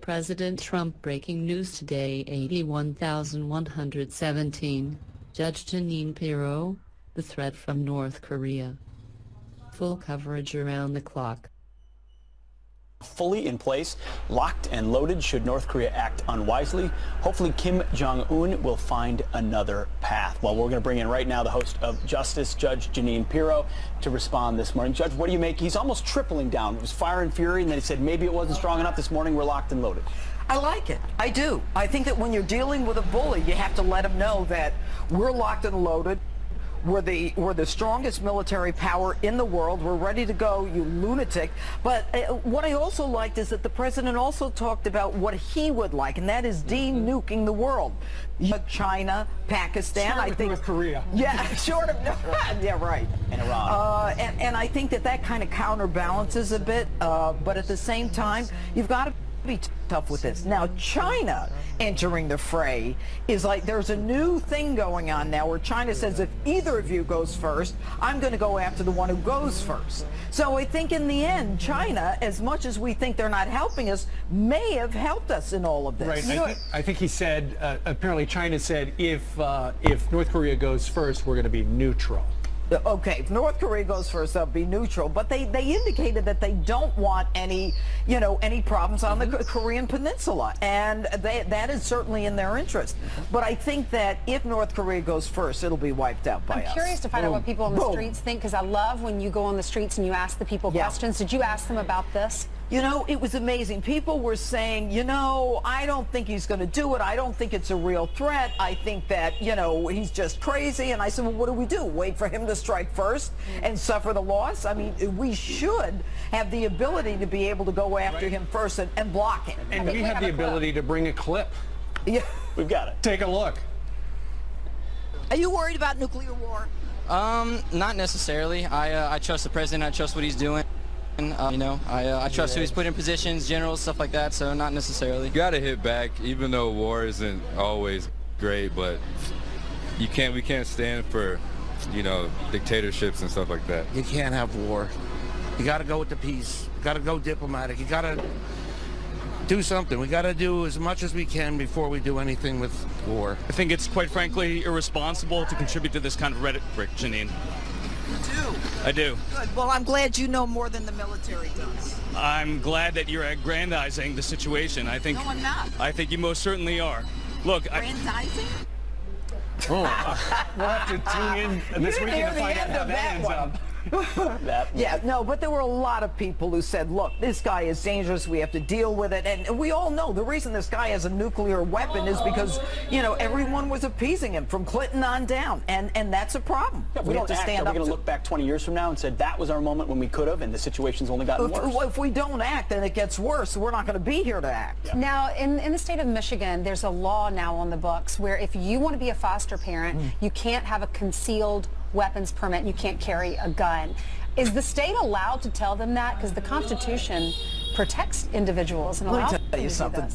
President Trump breaking news today 81,117. Judge Jeanine Pirro, the threat from North Korea. Full coverage around the clock. Fully in place, locked and loaded should North Korea act unwisely. Hopefully Kim Jong-un will find another path. Well, we're going to bring in right now the host of Justice, Judge Jeanine Pirro, to respond this morning. Judge, what do you make? He's almost tripling down. It was fire and fury, and then he said maybe it wasn't strong enough this morning. We're locked and loaded. I like it. I do. I think that when you're dealing with a bully, you have to let him know that we're locked and loaded. We're the strongest military power in the world. We're ready to go, you lunatic. But what I also liked is that the president also talked about what he would like, and that is de-nuking the world. China, Pakistan, I think. North Korea. Yeah, short of. Yeah, right. And Iran. And I think that kind of counterbalances a bit. But at the same time, you've got to be tough with this. Now, China entering the fray is like there's a new thing going on now where China says if either of you goes first, I'm going to go after the one who goes first. So I think in the end, China, as much as we think they're not helping us, may have helped us in all of this. Right. I think he said, apparently China said if North Korea goes first, we're going to be neutral. Okay, if North Korea goes first, they'll be neutral. But they indicated that they don't want any problems on the Korean Peninsula, and that is certainly in their interest. But I think that if North Korea goes first, it'll be wiped out by us. I'm curious to find out what people on the streets think, because I love when you go on the streets and you ask the people questions. Did you ask them about this? You know, it was amazing. People were saying, I don't think he's going to do it. I don't think it's a real threat. I think that, he's just crazy. And I said, well, what do we do? Wait for him to strike first and suffer the loss? I mean, we should have the ability to be able to go after him first and block him. And we have the ability to bring a clip. Yeah. We've got it. Take a look. Are you worried about nuclear war? Not necessarily. I trust the president. I trust what he's doing. I trust who he's put in positions, generals, stuff like that, so not necessarily. You gotta hit back, even though war isn't always great, but we can't stand for, dictatorships and stuff like that. You can't have war. You gotta go with the peace. You gotta go diplomatic. You gotta do something. We gotta do as much as we can before we do anything with war. I think it's quite frankly irresponsible to contribute to this kind of rhetoric, Jeanine. You do? I do. Good. Well, I'm glad you know more than the military does. I'm glad that you're aggrandizing the situation. No, I'm not. I think you most certainly are. Look, Aggrandizing? We'll have to tune in this weekend to find out how that ends up. Yeah, no, but there were a lot of people who said, look, this guy is dangerous, we have to deal with it, and we all know the reason this guy has a nuclear weapon is because, everyone was appeasing him from Clinton on down, and that's a problem. Yeah, we have to stand up. We're going to look back 20 years from now and said that was our moment when we could have, and the situation's only gotten worse. If we don't act, then it gets worse. We're not going to be here to act. Yeah. Now, in the state of Michigan, there's a law now on the books where if you want to be a foster parent, you can't have a concealed weapons permit, you can't carry a gun. Is the state allowed to tell them that? Because the Constitution protects individuals and allows them to do this. Let me tell you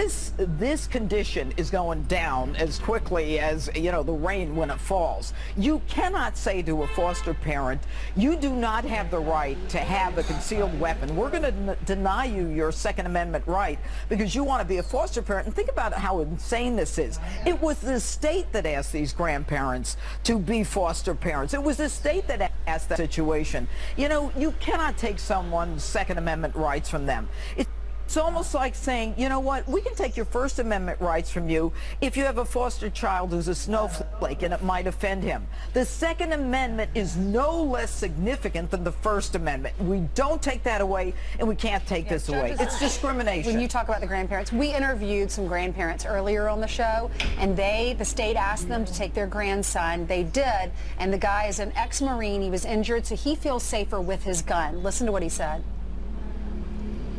something. This condition is going down as quickly as, the rain when it falls. You cannot say to a foster parent, you do not have the right to have a concealed weapon. We're going to deny you your Second Amendment right because you want to be a foster parent. And think about how insane this is. It was the state that asked these grandparents to be foster parents. It was the state that asked that situation. You cannot take someone's Second Amendment rights from them. It's almost like saying, you know what, we can take your First Amendment rights from you if you have a foster child who's a snowflake and it might offend him. The Second Amendment is no less significant than the First Amendment. We don't take that away, and we can't take this away. It's discrimination. When you talk about the grandparents, we interviewed some grandparents earlier on the show, and the state asked them to take their grandson. They did, and the guy is an ex-Marine. He was injured, so he feels safer with his gun. Listen to what he said.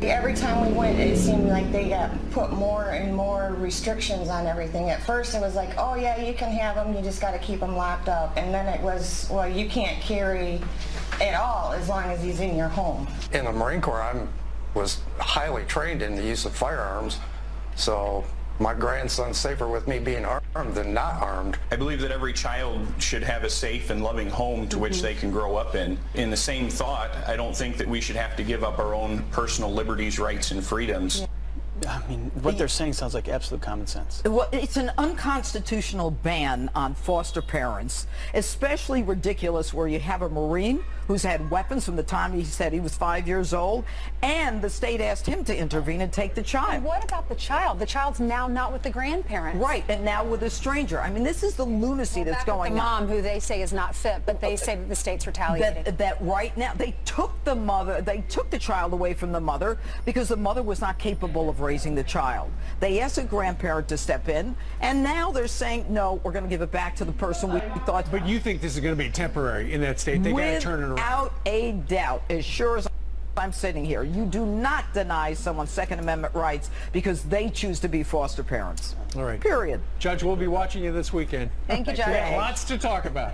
Every time we went, it seemed like they got put more and more restrictions on everything. At first it was like, oh yeah, you can have them, you just got to keep them locked up. And then it was, well, you can't carry at all as long as he's in your home. In the Marine Corps, I was highly trained in the use of firearms, so my grandson's safer with me being armed than not armed. I believe that every child should have a safe and loving home to which they can grow up in. In the same thought, I don't think that we should have to give up our own personal liberties, rights, and freedoms. I mean, what they're saying sounds like absolute common sense. Well, it's an unconstitutional ban on foster parents, especially ridiculous where you have a Marine who's had weapons from the time he said he was 5 years old, and the state asked him to intervene and take the child. And what about the child? The child's now not with the grandparents. Right, and now with a stranger. I mean, this is the lunacy that's going on. The mom, who they say is not fit, but they say that the state's retaliating. That right now, they took the mother, they took the child away from the mother because the mother was not capable of raising the child. They asked a grandparent to step in, and now they're saying, no, we're going to give it back to the person we thought. But you think this is going to be temporary in that state? They got to turn it around. Without a doubt, as sure as I'm sitting here, you do not deny someone's Second Amendment rights because they choose to be foster parents. All right. Period. Judge, we'll be watching you this weekend. Thank you, Judge. Yeah, lots to talk about.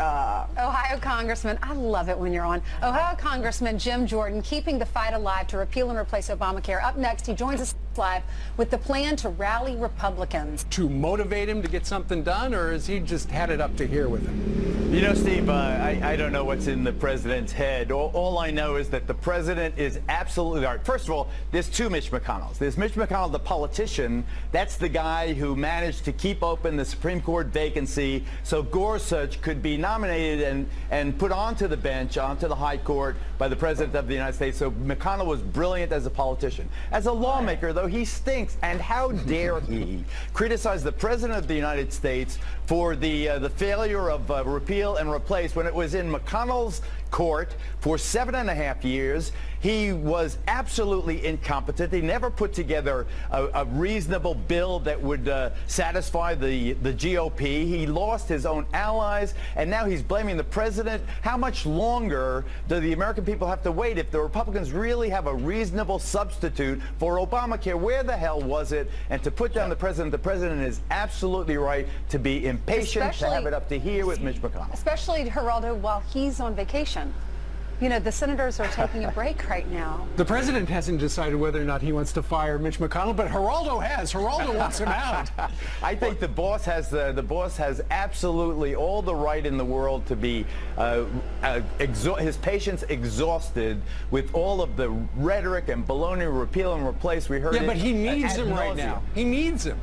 Ohio Congressman, I love it when you're on. Ohio Congressman Jim Jordan keeping the fight alive to repeal and replace Obamacare. Up next, he joins us live with the plan to rally Republicans. To motivate him to get something done, or has he just had it up to here with him? You know, Steve, I don't know what's in the president's head. All I know is that the president is absolutely right. First of all, there's two Mitch McConnells. There's Mitch McConnell, the politician. That's the guy who managed to keep open the Supreme Court vacancy so Gorsuch could be nominated and put onto the bench, onto the high court by the president of the United States. So McConnell was brilliant as a politician. As a lawmaker, though, he stinks. And how dare he criticize the president of the United States for the failure of repeal and replace when it was in McConnell's court for 7.5 years. He was absolutely incompetent. He never put together a reasonable bill that would satisfy the GOP. He lost his own allies, and now he's blaming the president. How much longer do the American people have to wait if the Republicans really have a reasonable substitute for Obamacare? Where the hell was it? And to put down the president is absolutely right to be impatient, to have it up to here with Mitch McConnell. Especially, Geraldo, while he's on vacation. You know, the senators are taking a break right now. The president hasn't decided whether or not he wants to fire Mitch McConnell, but Geraldo has. Geraldo wants him out. I think the boss has absolutely all the right in the world to be his patience exhausted with all of the rhetoric and baloney, repeal and replace. We heard it. Yeah, but he needs him right now. He needs him.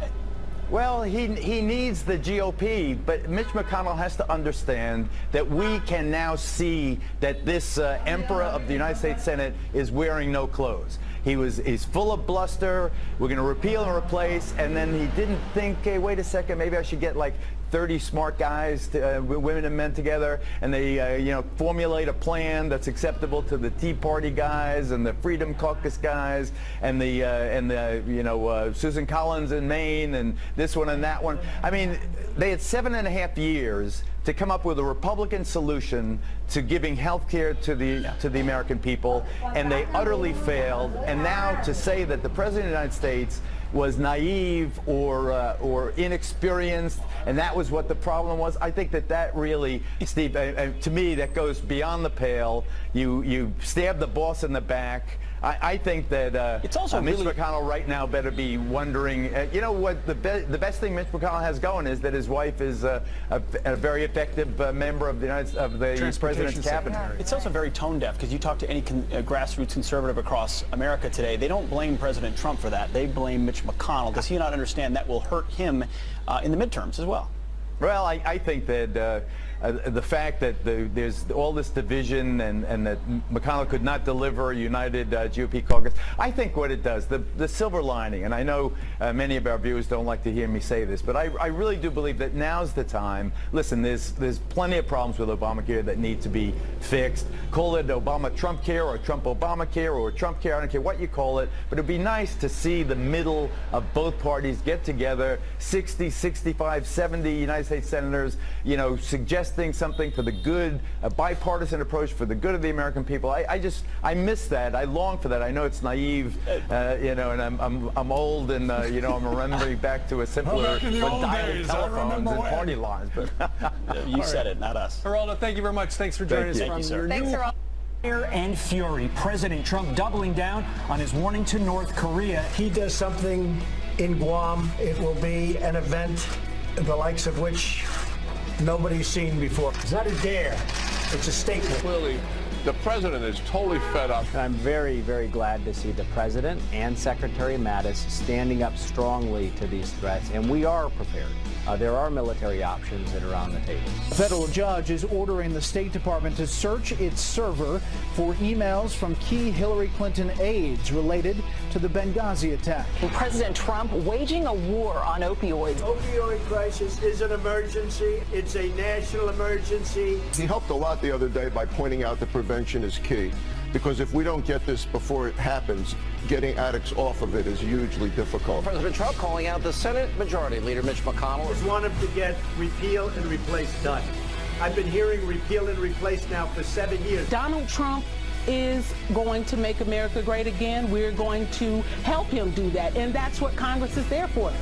Well, he needs the GOP, but Mitch McConnell has to understand that we can now see that this emperor of the United States Senate is wearing no clothes. He's full of bluster. We're going to repeal and replace, and then he didn't think, hey, wait a second, maybe I should get like 30 smart guys, women and men together, and they formulate a plan that's acceptable to the Tea Party guys and the Freedom Caucus guys and the Susan Collins in Maine and this one and that one. I mean, they had 7.5 years to come up with a Republican solution to giving health care to the American people, and they utterly failed. And now to say that the President of the United States was naive or inexperienced, and that was what the problem was. I think that really, Steve, to me, that goes beyond the pale. You stab the boss in the back. I think that it's also Mitch McConnell right now better be wondering. You know what? The best thing Mitch McConnell has going is that his wife is a very effective member of the president's cabinet. It's also very tone deaf because you talk to any grassroots conservative across America today. They don't blame President Trump for that. They blame Mitch McConnell. Does he not understand that will hurt him in the midterms as well? Well, I think that the fact that there's all this division and that McConnell could not deliver a united GOP caucus, I think what it does, the silver lining, and I know many of our viewers don't like to hear me say this, but I really do believe that now's the time. Listen, there's plenty of problems with Obamacare that need to be fixed. Call it Obama-Trump care or Trump-Obamacare or Trump care, I don't care what you call it, but it'd be nice to see the middle of both parties get together, 60, 65, 70 United States senators, suggesting something for the good, a bipartisan approach for the good of the American people. I miss that. I long for that. I know it's naive, and I'm old, and I'm remembering back to a simpler dial telephones and party lines. But you said it, not us. Geraldo, thank you very much. Thanks for joining us. Thank you, sir. Thanks, Geraldo. Fear and fury. President Trump doubling down on his warning to North Korea. He does something in Guam, it will be an event the likes of which nobody's seen before. It's not a dare, it's a statement. Clearly, The president is totally fed up. And I'm very, very glad to see the president and Secretary Mattis standing up strongly to these threats, and we are prepared. There are military options that are on the table. A federal judge is ordering the State Department to search its server for emails from key Hillary Clinton aides related to the Benghazi attack. President Trump waging a war on opioids. Opioid crisis is an emergency. It's a national emergency. He helped a lot the other day by pointing out that prevention is key. Because if we don't get this before it happens, getting addicts off of it is hugely difficult. President Trump calling out the Senate Majority Leader Mitch McConnell. Just want him to get repeal and replace done. I've been hearing repeal and replace now for 7 years. Donald Trump is going to make America great again. We're going to help him do that, and that's what Congress is there for.